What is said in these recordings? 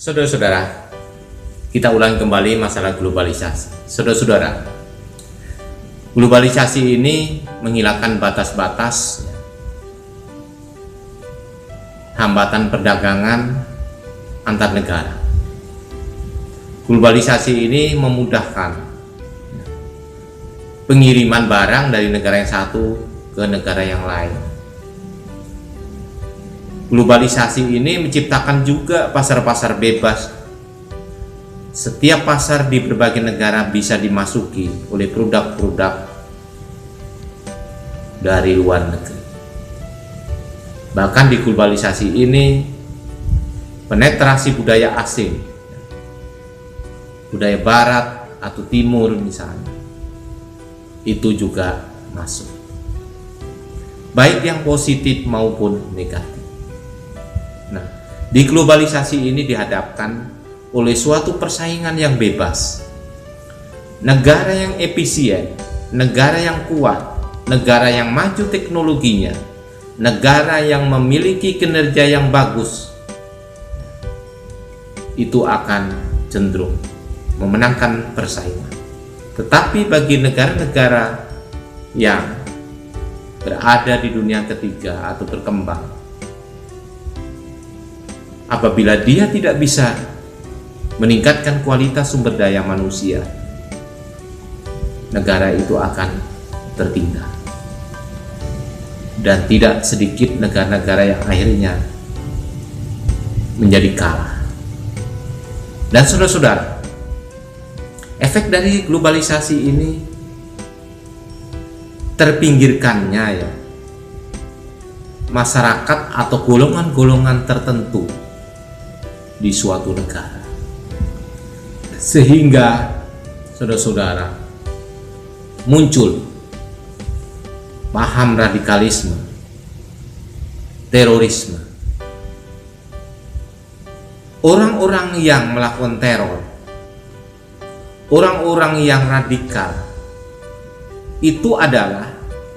Saudara-saudara, kita ulang kembali masalah globalisasi. Saudara-saudara, globalisasi ini menghilangkan batas-batas, hambatan perdagangan antar negara. Globalisasi ini memudahkan pengiriman barang dari negara yang satu ke negara yang lain. Globalisasi ini menciptakan juga pasar-pasar bebas. Setiap pasar di berbagai negara bisa dimasuki oleh produk-produk dari luar negeri. Bahkan di globalisasi ini, penetrasi budaya asing, budaya barat atau timur misalnya, itu juga masuk. Baik yang positif maupun negatif. Nah, di globalisasi ini dihadapkan oleh suatu persaingan yang bebas. Negara yang efisien, negara yang kuat, negara yang maju teknologinya, negara yang memiliki kinerja yang bagus, itu akan cenderung memenangkan persaingan. Tetapi bagi negara-negara yang berada di dunia ketiga atau berkembang, apabila dia tidak bisa meningkatkan kualitas sumber daya manusia, negara itu akan tertinggal. Dan tidak sedikit negara-negara yang akhirnya menjadi kalah. Dan saudara-saudara, efek dari globalisasi ini terpinggirkannya masyarakat atau golongan-golongan tertentu di suatu negara, sehingga saudara-saudara muncul paham radikalisme, terorisme. Orang-orang yang melakukan teror, orang-orang yang radikal, itu adalah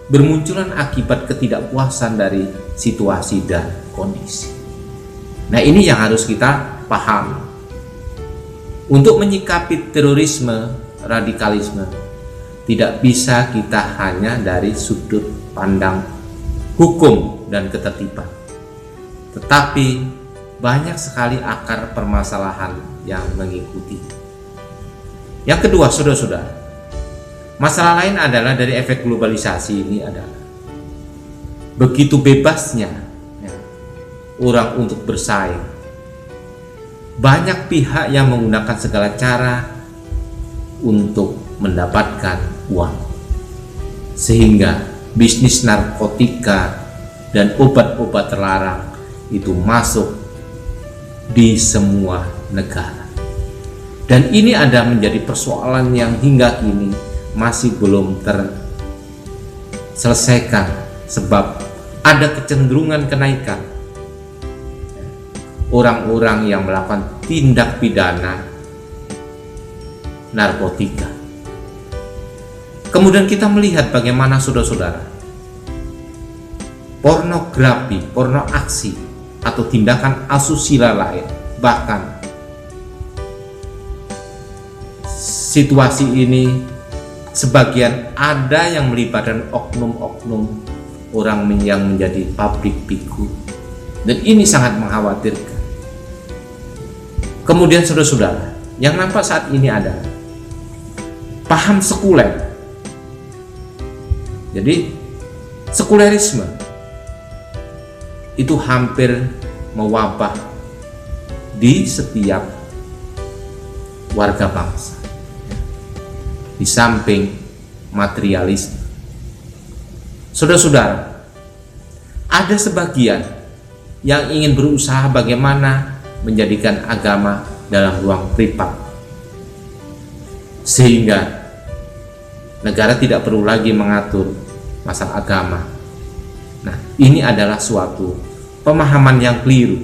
bermunculan akibat ketidakpuasan dari situasi dan kondisi. Nah, ini yang harus kita pahami. Untuk menyikapi terorisme, radikalisme, tidak bisa kita hanya dari sudut pandang hukum dan ketertiban, tetapi banyak sekali akar permasalahan yang mengikuti. Yang kedua, saudara-saudara, masalah lain adalah dari efek globalisasi ini adalah begitu bebasnya orang untuk bersaing. Banyak pihak yang menggunakan segala cara untuk mendapatkan uang, sehingga bisnis narkotika dan obat-obat terlarang itu masuk di semua negara. Dan ini ada menjadi persoalan yang hingga kini masih belum terselesaikan, sebab ada kecenderungan kenaikan orang-orang yang melakukan tindak pidana narkotika. Kemudian kita melihat bagaimana saudara-saudara, pornografi, pornoaksi atau tindakan asusila lain, bahkan situasi ini sebagian ada yang melibatkan oknum-oknum orang yang menjadi public figure, dan ini sangat mengkhawatirkan. Kemudian saudara-saudara, yang nampak saat ini adalah paham sekuler. Jadi sekulerisme itu hampir mewabah di setiap warga bangsa. Di samping materialisme, saudara-saudara, ada sebagian yang ingin berusaha bagaimana menjadikan agama dalam ruang privat, sehingga negara tidak perlu lagi mengatur masalah agama. Nah, ini adalah suatu pemahaman yang keliru,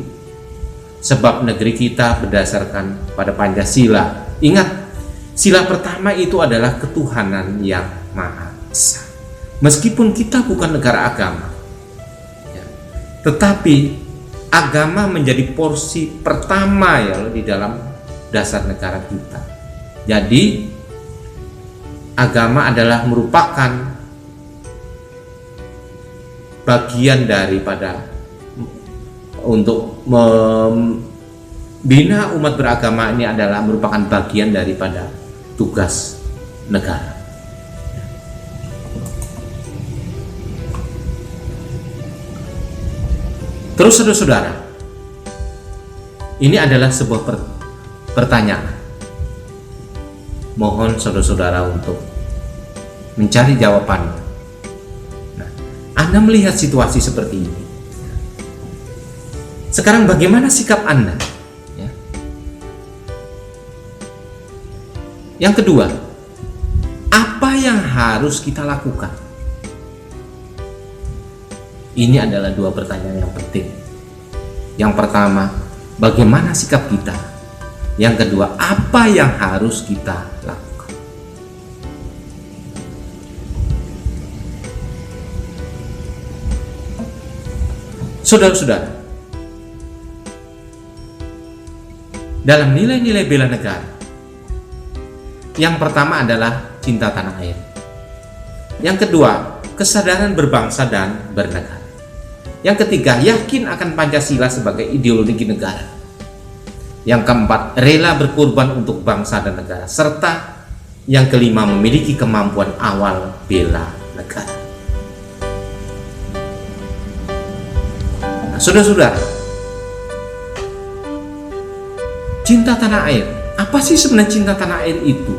sebab negeri kita berdasarkan pada Pancasila. Ingat, sila pertama itu adalah ketuhanan yang Maha Esa. Meskipun kita bukan negara agama, tetapi agama menjadi porsi pertama ya di dalam dasar negara kita. Jadi agama adalah merupakan bagian daripada untuk membina umat beragama. Ini adalah merupakan bagian daripada tugas negara. Terus saudara-saudara, ini adalah sebuah pertanyaan. Mohon saudara-saudara untuk mencari jawabannya. Nah, Anda melihat situasi seperti ini. Sekarang bagaimana sikap Anda? Ya. Yang kedua, apa yang harus kita lakukan? Ini adalah dua pertanyaan yang penting. Yang pertama, bagaimana sikap kita? Yang kedua, apa yang harus kita lakukan? Saudara-saudara, dalam nilai-nilai bela negara, yang pertama adalah cinta tanah air. Yang kedua, kesadaran berbangsa dan bernegara. Yang ketiga, yakin akan Pancasila sebagai ideologi negara. Yang keempat, rela berkorban untuk bangsa dan negara. Serta yang kelima, memiliki kemampuan awal bela negara. Nah, saudara-saudara, cinta tanah air. Apa sih sebenarnya cinta tanah air itu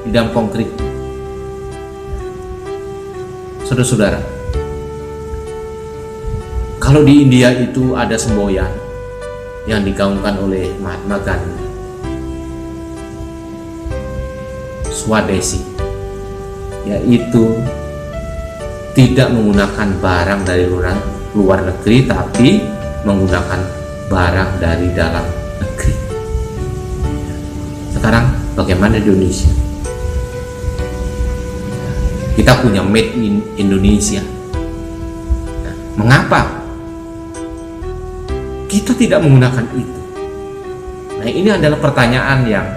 di dalam konkret? Saudara-saudara, kalau di India itu ada semboyan yang digaungkan oleh Mahatma Gandhi, Swadesi, yaitu tidak menggunakan barang dari luar negeri, tapi menggunakan barang dari dalam negeri. Sekarang bagaimana di Indonesia? Kita punya made in Indonesia. Nah, mengapa kita tidak menggunakan itu? Nah, ini adalah pertanyaan yang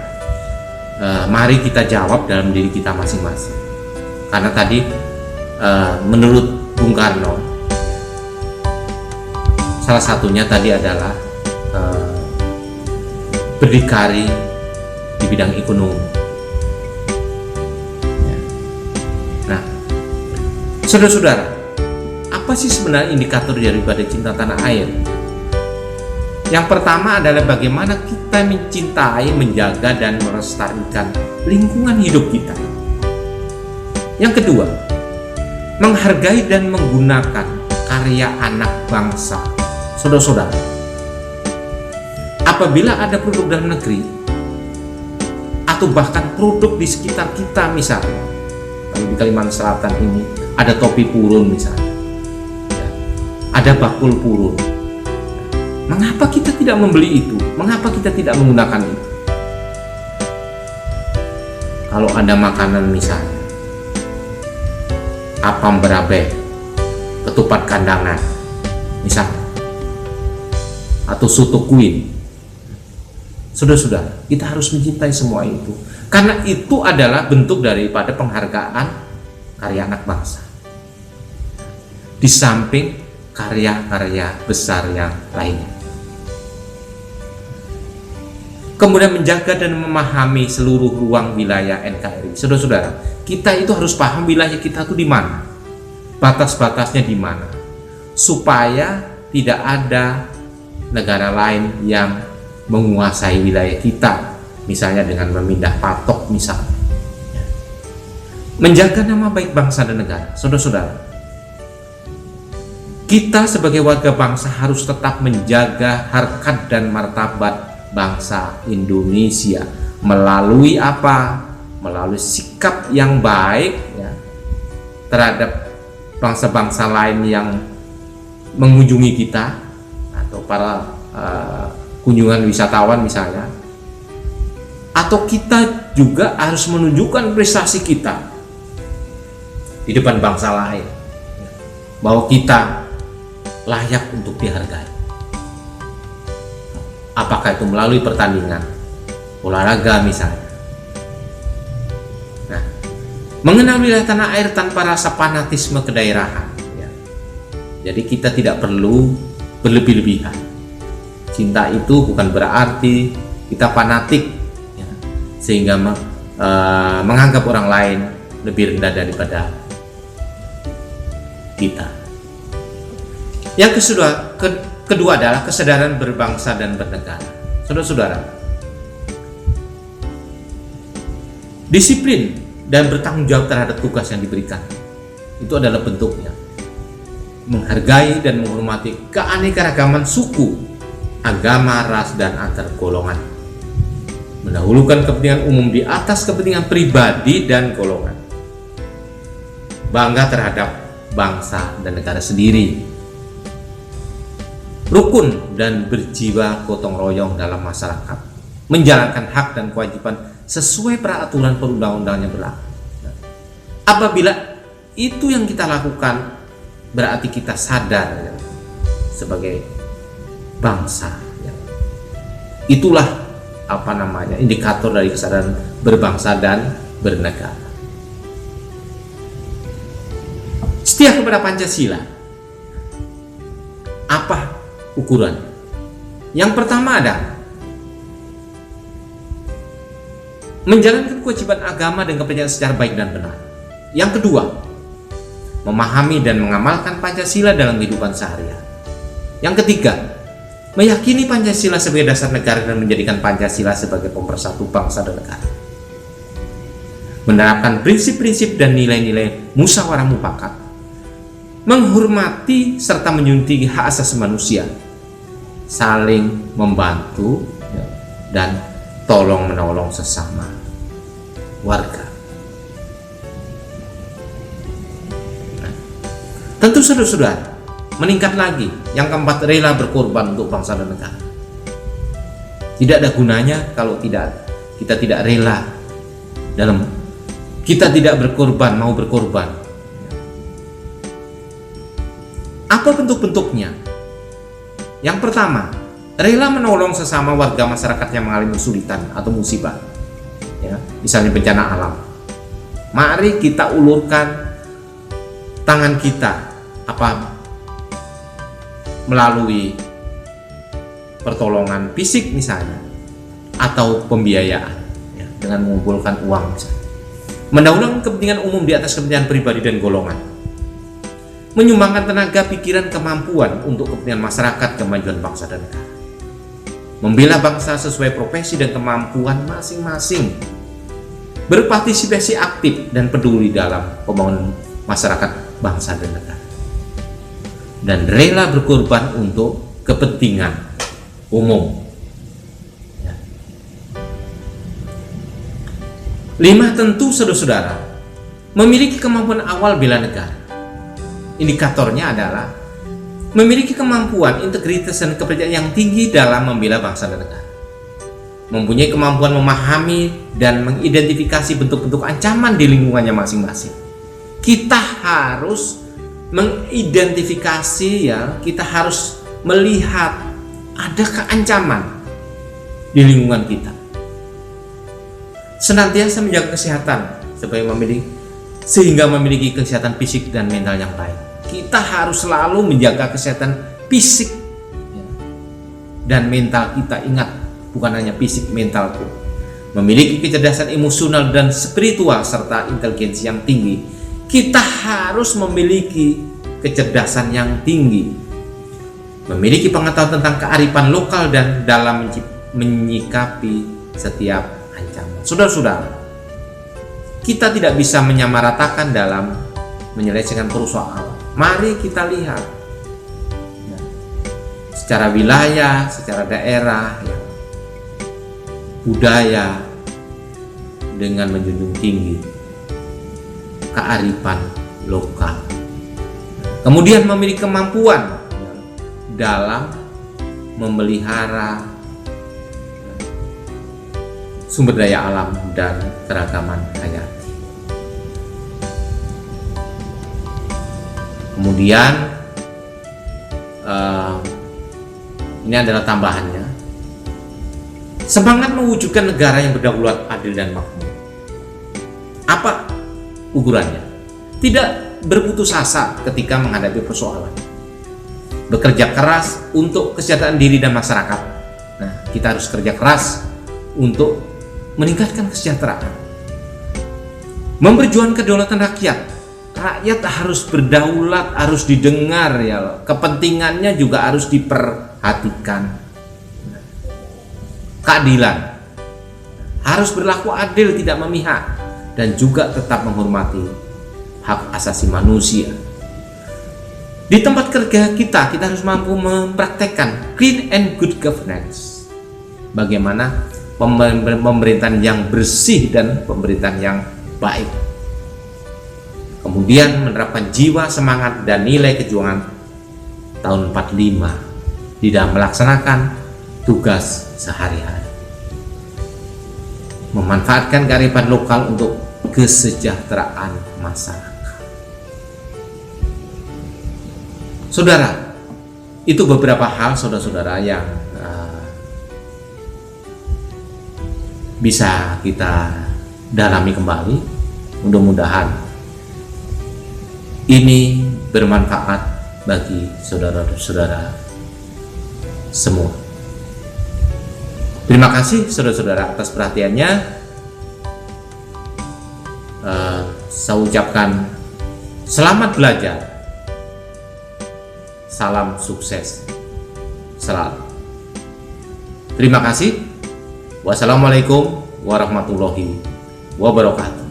mari kita jawab dalam diri kita masing-masing. Karena tadi menurut Bung Karno, salah satunya tadi adalah berdikari di bidang ekonomi. Nah, saudara-saudara, apa sih sebenarnya indikator daripada cinta tanah air? Yang pertama adalah bagaimana kita mencintai, menjaga, dan melestarikan lingkungan hidup kita. Yang kedua, menghargai dan menggunakan karya anak bangsa. Saudara-saudara, apabila ada produk dalam negeri atau bahkan produk di sekitar kita, misalnya kalau di Kalimantan Selatan ini ada topi purun misalnya, ada bakul purun, mengapa kita tidak membeli itu? Mengapa kita tidak menggunakan itu? Kalau ada makanan misalnya apam berabe, ketupat kandangan misalnya, atau soto kuin, saudara-saudara, kita harus mencintai semua itu, karena itu adalah bentuk daripada penghargaan karya anak bangsa, di samping karya-karya besar yang lainnya. Kemudian menjaga dan memahami seluruh ruang wilayah NKRI. Saudara-saudara, kita itu harus paham wilayah kita itu di mana, batas-batasnya di mana, supaya tidak ada negara lain yang menguasai wilayah kita, misalnya dengan memindah patok misalnya. Menjaga nama baik bangsa dan negara. Saudara-saudara, kita sebagai warga bangsa harus tetap menjaga harkat dan martabat bangsa Indonesia melalui apa? Melalui sikap yang baik ya, terhadap bangsa-bangsa lain yang mengunjungi kita, atau para kunjungan wisatawan misalnya, atau kita juga harus menunjukkan prestasi kita di depan bangsa lain, bahwa kita layak untuk dihargai. Apakah itu melalui pertandingan olahraga misalnya. Nah, mengenal wilayah tanah air tanpa rasa fanatisme kedaerahan, ya. Jadi kita tidak perlu berlebih-lebihan. Cinta itu bukan berarti kita fanatik, ya, sehingga menganggap orang lain lebih rendah daripada kita. Yang kedua adalah kesadaran berbangsa dan bernegara. Saudara-saudara, disiplin dan bertanggung jawab terhadap tugas yang diberikan itu adalah bentuknya menghargai dan menghormati keanekaragaman suku, agama, ras, dan antar golongan, mendahulukan kepentingan umum di atas kepentingan pribadi dan golongan, bangga terhadap bangsa dan negara sendiri, rukun dan berjiwa gotong royong dalam masyarakat, menjalankan hak dan kewajiban sesuai peraturan perundang-undangan yang berlaku. Apabila itu yang kita lakukan, berarti kita sadar, ya, sebagai bangsa, ya. Itulah indikator dari kesadaran berbangsa dan bernegara. Setia kepada Pancasila. Apa ukuran? Yang pertama adalah menjalankan kewajiban agama dan kepercayaan secara baik dan benar. Yang kedua, memahami dan mengamalkan Pancasila dalam kehidupan sehari-hari. Yang ketiga, meyakini Pancasila sebagai dasar negara dan menjadikan Pancasila sebagai pemersatu bangsa dan negara. Menerapkan prinsip-prinsip dan nilai-nilai musyawarah mufakat, menghormati serta menjunjung hak asasi manusia, saling membantu, ya, dan tolong menolong sesama warga. Nah, tentu saudara-saudara, meningkat lagi yang keempat, rela berkorban untuk bangsa dan negara. Tidak ada gunanya kalau kita tidak rela kita tidak berkorban, mau berkorban. Apa bentuk-bentuknya? Yang pertama, rela menolong sesama warga masyarakat yang mengalami kesulitan atau musibah, ya, misalnya bencana alam. Mari kita ulurkan tangan kita, melalui pertolongan fisik misalnya, atau pembiayaan, ya, dengan mengumpulkan uang misalnya. Mendahulukan kepentingan umum di atas kepentingan pribadi dan golongan. Menyumbangkan tenaga, pikiran, kemampuan untuk kepentingan masyarakat, kemajuan bangsa dan negara. Membela bangsa sesuai profesi dan kemampuan masing-masing. Berpartisipasi aktif dan peduli dalam pembangunan masyarakat, bangsa dan negara. Dan rela berkorban untuk kepentingan umum. Ya. 5, tentu saudara-saudara memiliki kemampuan awal bela negara. Indikatornya adalah memiliki kemampuan, integritas, dan kepercayaan yang tinggi dalam membela bangsa dan negara. Mempunyai kemampuan memahami dan mengidentifikasi bentuk-bentuk ancaman di lingkungannya masing-masing. Kita harus mengidentifikasi, ya, kita harus melihat adakah ancaman di lingkungan kita. Senantiasa menjaga kesehatan sehingga memiliki kesehatan fisik dan mental yang baik. Kita harus selalu menjaga kesehatan fisik, ya, dan mental kita. Ingat, bukan hanya fisik, mental pun. Memiliki kecerdasan emosional dan spiritual serta intelijensi yang tinggi. Kita harus memiliki kecerdasan yang tinggi, memiliki pengetahuan tentang kearifan lokal dan dalam menyikapi setiap ancaman. Saudara-saudara, kita tidak bisa menyamaratakan dalam menyelesaikan persoalan. Mari kita lihat, ya, secara wilayah, secara daerah, ya, budaya, dengan menjunjung tinggi kearifan lokal. Kemudian memiliki kemampuan dalam memelihara sumber daya alam dan keragaman hayati. Kemudian ini adalah tambahannya, Semangat mewujudkan negara yang berdaulat, adil, dan makmur. Apa ukurannya? Tidak berputus asa ketika menghadapi persoalan. Bekerja keras untuk kesejahteraan diri dan masyarakat. Nah, kita harus kerja keras untuk meningkatkan kesejahteraan. Memperjuangkan kedaulatan rakyat. Rakyat harus berdaulat, harus didengar ya. Kepentingannya juga harus diperhatikan. Keadilan. Harus berlaku adil, tidak memihak, dan juga tetap menghormati hak asasi manusia. Di tempat kerja kita harus mampu mempraktekkan clean and good governance. Bagaimana pemerintahan yang bersih dan pemerintahan yang baik. Kemudian menerapkan jiwa, semangat, dan nilai kejuangan tahun 45 di dalam melaksanakan tugas sehari-hari. Memanfaatkan kearifan lokal untuk kesejahteraan masyarakat. Saudara, itu beberapa hal saudara-saudara yang bisa kita dalami kembali. Mudah-mudahan ini bermanfaat bagi saudara-saudara semua. Terima kasih saudara-saudara atas perhatiannya. Saya ucapkan selamat belajar. Salam sukses selalu. Terima kasih. Wassalamualaikum warahmatullahi wabarakatuh.